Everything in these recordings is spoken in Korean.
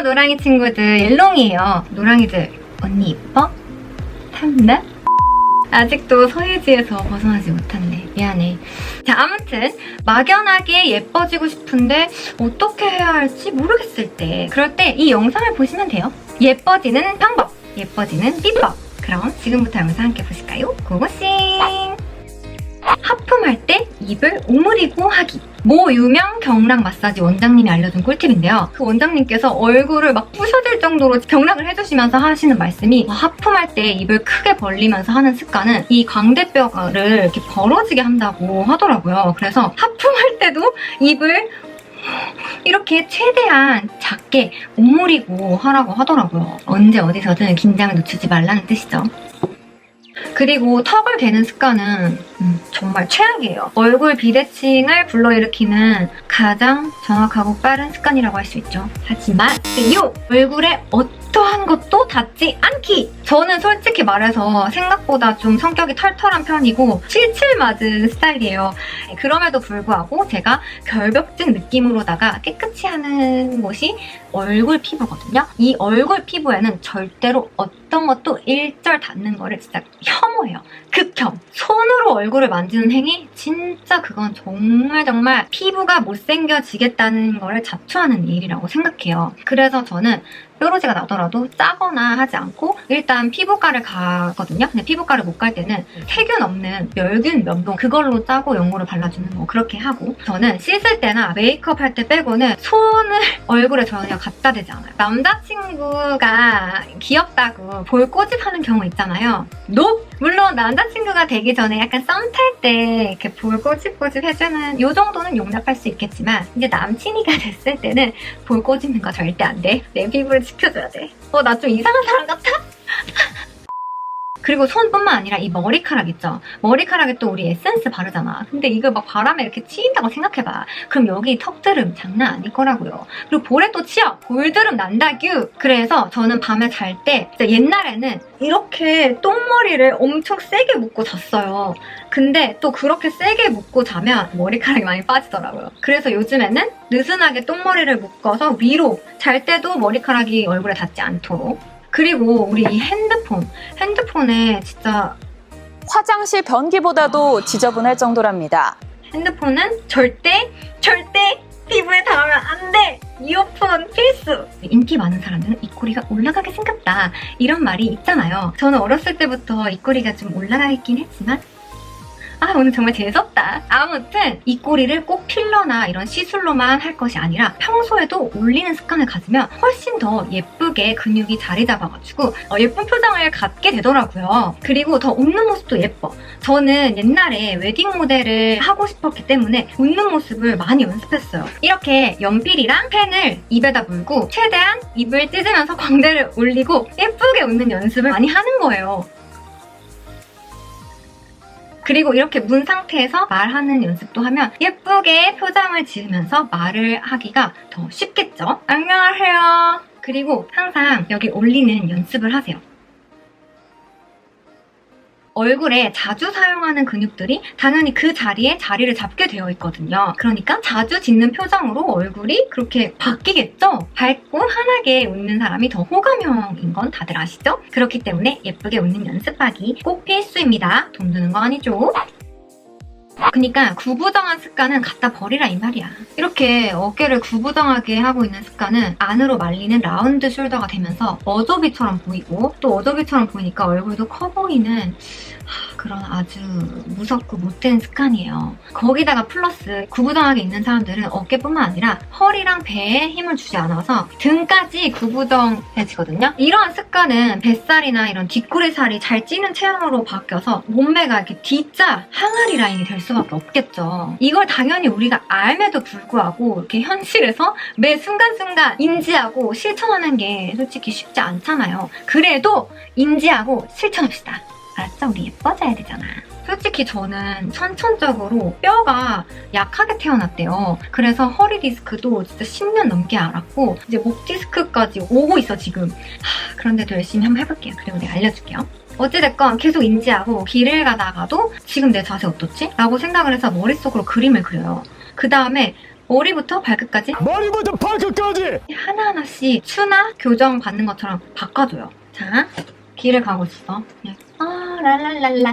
노랑이 친구들, 일롱이에요. 노랑이들, 언니 이뻐? 탐나? 아직도 서예지에서 벗어나지 못했네. 미안해. 자, 아무튼 막연하게 예뻐지고 싶은데 어떻게 해야 할지 모르겠을 때, 그럴 때 이 영상을 보시면 돼요. 예뻐지는 방법, 예뻐지는 비법. 그럼 지금부터 영상 함께 보실까요? 고고싱! 하품할 때 입을 오므리고 하기. 모 유명 경락 마사지 원장님이 알려준 꿀팁인데요. 그 원장님께서 얼굴을 막 부셔질 정도로 경락을 해주시면서 하시는 말씀이, 하품할 때 입을 크게 벌리면서 하는 습관은 이 광대뼈를 이렇게 벌어지게 한다고 하더라고요. 그래서 하품할 때도 입을 이렇게 최대한 작게 오므리고 하라고 하더라고요. 언제 어디서든 긴장을 늦추지 말라는 뜻이죠. 그리고 턱을 대는 습관은 정말 최악이에요. 얼굴 비대칭을 불러일으키는 가장 정확하고 빠른 습관이라고 할 수 있죠. 하지만 얼굴에 어떠한 것도 닿지 않기! 저는 솔직히 말해서 생각보다 좀 성격이 털털한 편이고 칠칠 맞은 스타일이에요. 그럼에도 불구하고 제가 결벽증 느낌으로다가 깨끗이 하는 곳이 얼굴 피부거든요. 이 얼굴 피부에는 절대로 어떤 것도 일절 닿는 거를 진짜 혐오해요. 극혐! 손으로 얼굴을 만지는 행위? 진짜 그건 정말 피부가 못생겨지겠다는 거를 자초하는 일이라고 생각해요. 그래서 저는 뾰루지가 나더라도 짜거나 하지 않고 일단 피부과를 가거든요. 근데 피부과를 못 갈 때는 세균 없는 멸균 면봉 그걸로 짜고 연고를 발라주는 거 그렇게 하고, 저는 씻을 때나 메이크업 할 때 빼고는 손을 얼굴에 전혀 갖다 대지 않아요. 남자친구가 귀엽다고 볼 꼬집하는 경우 있잖아요. 물론 남자친구가 되기 전에 약간 썸 탈 때 이렇게 볼 꼬집꼬집 해주는 요 정도는 용납할 수 있겠지만, 이제 남친이가 됐을 때는 볼 꼬집는 거 절대 안 돼. 내 피부를 지켜줘야 돼. 나 좀 이상한 사람 같아? 그리고 손뿐만 아니라 이 머리카락 있죠? 머리카락에 또 우리 에센스 바르잖아. 근데 이거 막 바람에 이렇게 치인다고 생각해봐. 그럼 여기 턱드름 장난 아닐 거라고요. 그리고 볼에 또 치여! 볼드름 난다규! 그래서 저는 밤에 잘 때 옛날에는 이렇게 똥머리를 엄청 세게 묶고 잤어요. 근데 또 그렇게 세게 묶고 자면 머리카락이 많이 빠지더라고요. 그래서 요즘에는 느슨하게 똥머리를 묶어서 위로 잘 때도 머리카락이 얼굴에 닿지 않도록. 그리고 우리 이 핸드폰에 진짜 화장실 변기보다도 지저분할 정도랍니다. 핸드폰은 절대 피부에 닿으면 안 돼! 이어폰 필수! 인기 많은 사람들은 입꼬리가 올라가게 생겼다, 이런 말이 있잖아요. 저는 어렸을 때부터 입꼬리가 좀 올라가 있긴 했지만 오늘 정말 재수없다. 아무튼 입꼬리를 꼭 필러나 이런 시술로만 할 것이 아니라 평소에도 올리는 습관을 가지면 훨씬 더 예쁘게 근육이 자리 잡아가지고 예쁜 표정을 갖게 되더라고요. 그리고 더 웃는 모습도 예뻐. 저는 옛날에 웨딩 모델을 하고 싶었기 때문에 웃는 모습을 많이 연습했어요. 이렇게 연필이랑 펜을 입에다 물고 최대한 입을 찢으면서 광대를 올리고 예쁘게 웃는 연습을 많이 하는 거예요. 그리고 이렇게 문 상태에서 말하는 연습도 하면 예쁘게 표정을 지으면서 말을 하기가 더 쉽겠죠? 안녕하세요. 그리고 항상 여기 올리는 연습을 하세요. 얼굴에 자주 사용하는 근육들이 당연히 그 자리에 자리를 잡게 되어 있거든요. 그러니까 자주 짓는 표정으로 얼굴이 그렇게 바뀌겠죠? 밝고 환하게 웃는 사람이 더 호감형인 건 다들 아시죠? 그렇기 때문에 예쁘게 웃는 연습하기 꼭 필수입니다. 돈 드는 거 아니죠? 그러니까 구부정한 습관은 갖다 버리라 이 말이야. 이렇게 어깨를 구부정하게 하고 있는 습관은 안으로 말리는 라운드 숄더가 되면서 어저비처럼 보이고, 또 어저비처럼 보이니까 얼굴도 커 보이는 그런 아주 무섭고 못된 습관이에요. 거기다가 플러스 구부정하게 있는 사람들은 어깨뿐만 아니라 허리랑 배에 힘을 주지 않아서 등까지 구부정해지거든요. 이러한 습관은 뱃살이나 이런 뒷구리 살이 잘 찌는 체형으로 바뀌어서 몸매가 이렇게 D자 항아리 라인이 될 수밖에 없겠죠. 이걸 당연히 우리가 알매도 불구하고 이렇게 현실에서 매 순간순간 인지하고 실천하는 게 솔직히 쉽지 않잖아요. 그래도 인지하고 실천합시다. 알았죠? 우리 예뻐져야 되잖아. 솔직히 저는 선천적으로 뼈가 약하게 태어났대요. 그래서 허리 디스크도 진짜 10년 넘게 앓았고 이제 목 디스크까지 오고 있어 지금. 그런데도 열심히 한번 해볼게요. 그리고 내가 알려줄게요. 어찌됐건 계속 인지하고 길을 가다가도 지금 내 자세 어떻지? 라고 생각을 해서 머릿속으로 그림을 그려요. 그 다음에 머리부터 발끝까지 머리부터 발끝까지 하나하나씩 추나 교정 받는 것처럼 바꿔줘요. 자, 길을 가고 있어. 그냥 랄랄랄라.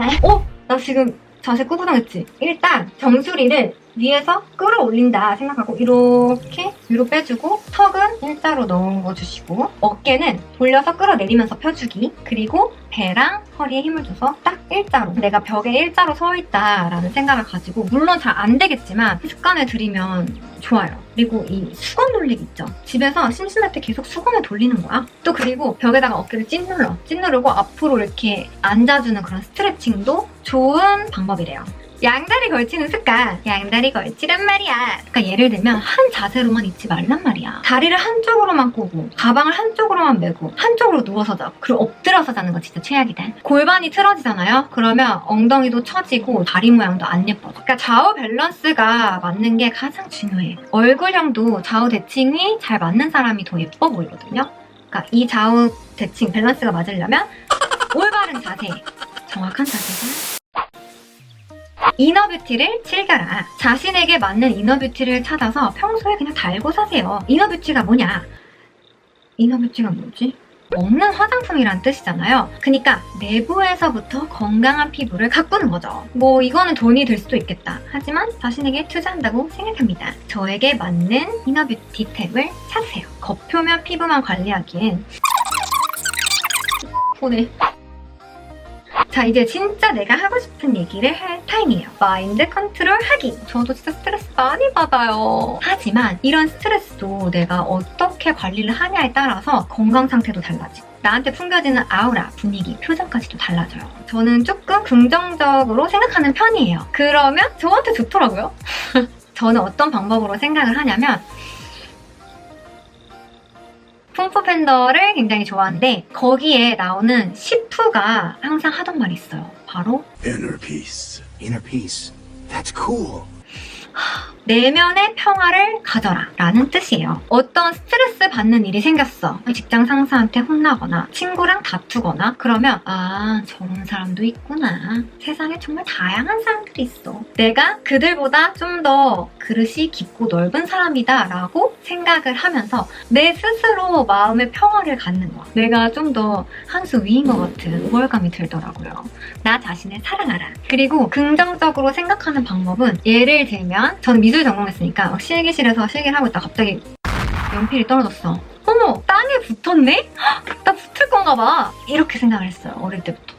나 지금 자세 꾸부정했지? 일단 정수리를 위에서 끌어올린다 생각하고 이렇게 위로 빼주고 턱은 일자로 넣어주시고 어깨는 돌려서 끌어내리면서 펴주기 그리고 배랑 허리에 힘을 줘서 딱 일자로 내가 벽에 일자로 서 있다라는 생각을 가지고 물론 잘 안 되겠지만 습관을 들이면 좋아요. 그리고 이 수건 돌리기 있죠? 집에서 심심할 때 계속 수건을 돌리는 거야. 또 그리고 벽에다가 어깨를 찐누르고 앞으로 이렇게 앉아주는 그런 스트레칭도 좋은 방법이래요. 양다리 걸치는 습관. 양다리 걸치란 말이야. 그러니까 예를 들면 한 자세로만 있지 말란 말이야. 다리를 한쪽으로만 꼬고 가방을 한쪽으로만 메고 한쪽으로 누워서 자. 그리고 엎드려서 자는 거 진짜 최악이다. 골반이 틀어지잖아요? 그러면 엉덩이도 처지고 다리 모양도 안 예뻐져. 그러니까 좌우 밸런스가 맞는 게 가장 중요해. 얼굴형도 좌우 대칭이 잘 맞는 사람이 더 예뻐 보이거든요. 그러니까 이 좌우 대칭 밸런스가 맞으려면 올바른 자세, 정확한 자세가 이너뷰티를 즐겨라. 자신에게 맞는 이너뷰티를 찾아서 평소에 그냥 달고 사세요. 이너뷰티가 뭐냐? 이너뷰티가 뭐지? 먹는 화장품이란 뜻이잖아요. 그러니까 내부에서부터 건강한 피부를 가꾸는 거죠. 뭐 이거는 돈이 들 수도 있겠다. 하지만 자신에게 투자한다고 생각합니다. 저에게 맞는 이너뷰티 탭을 찾으세요. 겉표면 피부만 관리하기엔 보내. 자, 이제 진짜 내가 하고 싶은 얘기를 할 타임이에요. 마인드 컨트롤 하기. 저도 진짜 스트레스 많이 받아요. 하지만 이런 스트레스도 내가 어떻게 관리를 하냐에 따라서 건강 상태도 달라지고 나한테 풍겨지는 아우라, 분위기, 표정까지도 달라져요. 저는 조금 긍정적으로 생각하는 편이에요. 그러면 저한테 좋더라고요. 저는 어떤 방법으로 생각을 하냐면 쿵푸팬더를 굉장히 좋아하는데 거기에 나오는 시프가 항상 하던 말이 있어요. 바로 Inner peace. Inner peace. That's cool. 내면의 평화를 가져라 라는 뜻이에요. 어떤 스트레스 받는 일이 생겼어. 직장 상사한테 혼나거나 친구랑 다투거나 그러면 저런 사람도 있구나. 세상에 정말 다양한 사람들이 있어. 내가 그들보다 좀 더 그릇이 깊고 넓은 사람이다 라고 생각을 하면서 내 스스로 마음의 평화를 갖는 거야. 내가 좀 더 한 수 위인 것 같은 우월감이 들더라고요. 나 자신을 사랑하라. 그리고 긍정적으로 생각하는 방법은 예를 들면 저는 미술 전공했으니까 막 실기실에서 실기를 하고 있다 갑자기 연필이 떨어졌어. 어머, 땅에 붙었네? 헉, 나 붙을 건가 봐. 이렇게 생각을 했어요. 어릴 때부터.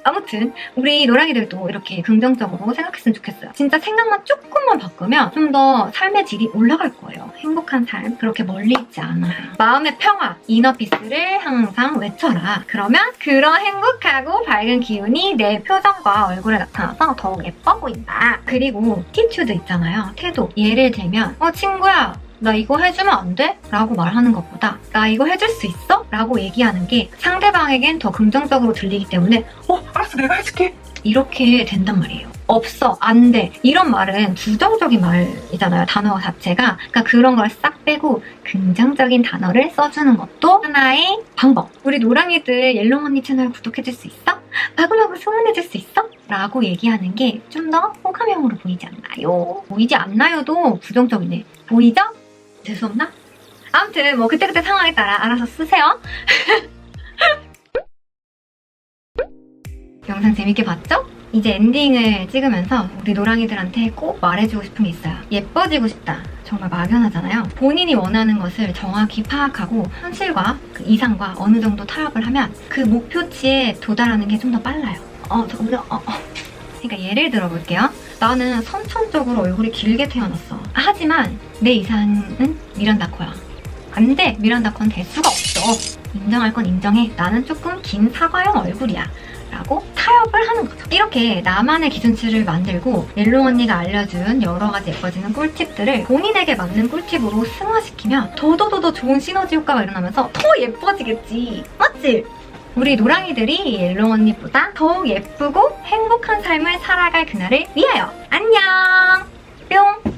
아무튼 우리 노랑이들도 이렇게 긍정적으로 생각했으면 좋겠어요. 진짜 생각만 조금만 바꾸면 좀 더 삶의 질이 올라갈 거예요. 행복한 삶 그렇게 멀리 있지 않아요. 마음의 평화, 이너피스를 항상 외쳐라. 그러면 그런 행복하고 밝은 기운이 내 표정과 얼굴에 나타나서 더욱 예뻐 보인다. 그리고 티튜드 있잖아요. 태도. 예를 들면 친구야 나 이거 해주면 안 돼? 라고 말하는 것보다 나 이거 해줄 수 있어? 라고 얘기하는 게 상대방에겐 더 긍정적으로 들리기 때문에 알았어, 내가 해줄게. 이렇게 된단 말이에요. 없어, 안 돼. 이런 말은 부정적인 말이잖아요. 단어 자체가. 그러니까 그런 걸 싹 빼고 긍정적인 단어를 써주는 것도 하나의 방법. 우리 노랑이들 옐로우 언니 채널 구독해줄 수 있어? 마구마구 소문해줄 수 있어? 라고 얘기하는 게 좀 더 호감형으로 보이지 않나요? 보이지 않나요도 부정적이네. 보이죠? 재수없나? 아무튼 뭐 그때그때 상황에 따라 알아서 쓰세요. 영상 재밌게 봤죠? 이제 엔딩을 찍으면서 우리 노랑이들한테 꼭 말해주고 싶은 게 있어요. 예뻐지고 싶다. 정말 막연하잖아요. 본인이 원하는 것을 정확히 파악하고 현실과 그 이상과 어느 정도 타협을 하면 그 목표치에 도달하는 게 좀 더 빨라요. 그러니까 예를 들어볼게요. 나는 선천적으로 얼굴이 길게 태어났어. 하지만 내 이상은 미란다 코야. 안 돼! 미란다 코는 될 수가 없어. 인정할 건 인정해. 나는 조금 긴 사과형 얼굴이야. 라고 타협을 하는 거죠. 이렇게 나만의 기준치를 만들고 옐로우 언니가 알려준 여러 가지 예뻐지는 꿀팁들을 본인에게 맞는 꿀팁으로 승화시키면 더더더 좋은 시너지 효과가 일어나면서 더 예뻐지겠지. 맞지? 우리 노랑이들이 옐로우 언니보다 더욱 예쁘고 행복한 삶을 살아갈 그날을 위하여. 안녕! 뿅!